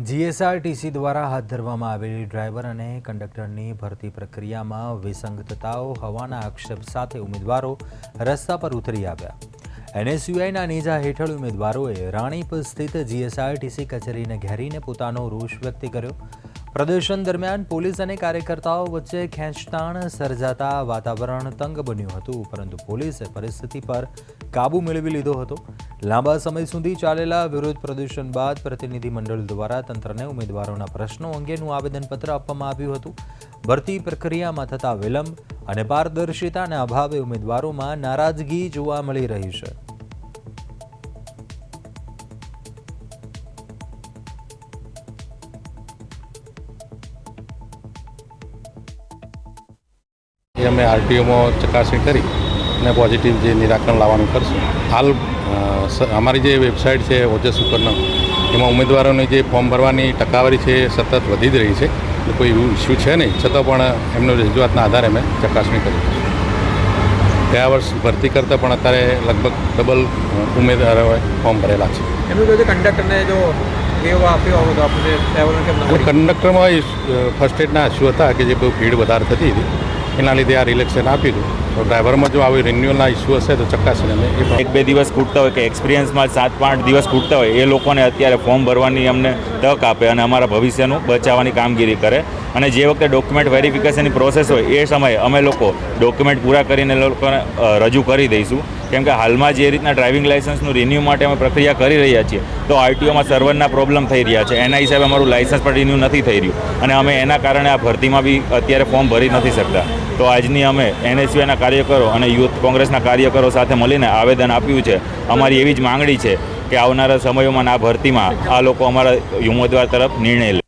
GSRTC દ્વારા હાથ ધરવામાં આવેલી ડ્રાઈવર અને કંડક્ટરની ભરતી પ્રક્રિયામાં વિસંગતતાઓ હોવાના આક્ષેપ સાથે ઉમેદવારો રસ્તા પર ઉતરી આવ્યા। એનએસયુઆઈના નેજા હેઠળ ઉમેદવારોએ રાણીપ સ્થિત જીએસઆરટીસી કચેરીને ઘેરીને પોતાનો રોષ વ્યક્ત કર્યો। પ્રદર્શન દરમિયાન પોલીસ અને કાર્યકર્તાઓ વચ્ચે ખેંચતાણ સર્જાતા વાતાવરણ તંગ બન્યું હતું, પરંતુ પોલીસે પરિસ્થિતિ પર કાબૂ મેળવી લીધો હતો। લાંબા સમય સુધી ચાલેલા વિરોધ પ્રદર્શન બાદ પ્રતિનિધિમંડળ દ્વારા તંત્રને ઉમેદવારોના પ્રશ્નો અંગેનું આવેદનપત્ર આપવામાં આવ્યું હતું। ભરતી પ્રક્રિયામાં થતા વિલંબ અને પારદર્શિતાના અભાવે ઉમેદવારોમાં નારાજગી જોવા મળી રહી છે। અમે આરટીઓમાં ચકાસણી કરી અને પોઝિટિવ જે નિરાકરણ લાવવાનું કરશું। હાલ અમારી જે વેબસાઇટ છે ઓજસ ઉપરનો, એમાં ઉમેદવારોની જે ફોર્મ ભરવાની ટકાવારી છે એ સતત વધી જ રહી છે। કોઈ એવું ઇસ્યુ છે નહીં, છતાં પણ એમનો રજૂઆતના આધારે અમે ચકાસણી કરી છે। ગયા વર્ષ ભરતી કરતાં પણ અત્યારે લગભગ ડબલ ઉમેદવારોએ ફોર્મ ભરેલા છે। એમનું કહ્યું છે કંડક્ટરને જો વેવ આપ્યો હોય તો આપણે ડ્રાઈવરને કેમ ના? કંડક્ટરમાં ફર્સ્ટ એડના ઇસ્યુ હતા કે જે બહુ ભીડ વધારે થતી હતી, એના લીધે આ રિલેક્શન આપી દીધું। તો ડ્રાઈવરમાં જો આવી રિન્યુઅલના ઇસ્યુ હશે તો ચકાસીને અમે એક બે દિવસ ખૂટતા હોય કે એક્સપિરિયન્સમાં 7-5 દિવસ ખૂટતા હોય, એ લોકોને અત્યારે ફોર્મ ભરવાની અમને તક આપે અને અમારા ભવિષ્યનું બચાવવાની કામગીરી કરે। અને જે વખતે ડોક્યુમેન્ટ વેરિફિકેશનની પ્રોસેસ હોય એ સમયે અમે લોકો ડોક્યુમેન્ટ પૂરા કરીને લોકોને રજૂ કરી દઈશું। કેમ કે હાલમાં જે રીતના ડ્રાઇવિંગ લાઇસન્સનું રિન્યૂ માટે અમે પ્રક્રિયા કરી રહ્યા છીએ, તો આરટીઓમાં સર્વરના પ્રોબ્લેમ થઈ રહ્યા છે, એના હિસાબે અમારું લાઇસન્સ પણ રિન્યૂ નથી થઈ રહ્યું અને અમે એના કારણે આ ભરતીમાં બી અત્યારે ફોર્મ ભરી નથી શકતા। તો આજની અમે એનએસયુઆઈના કાર્યકરો અને યુથ કોંગ્રેસના કાર્યકરો સાથે મળીને આવેદન આપ્યું છે। અમારી એવી જ માંગણી છે કે આવનારા સમયોમાં આ ભરતીમાં આ લોકો અમારા ઉમેદવાર તરફ નિર્ણય લે।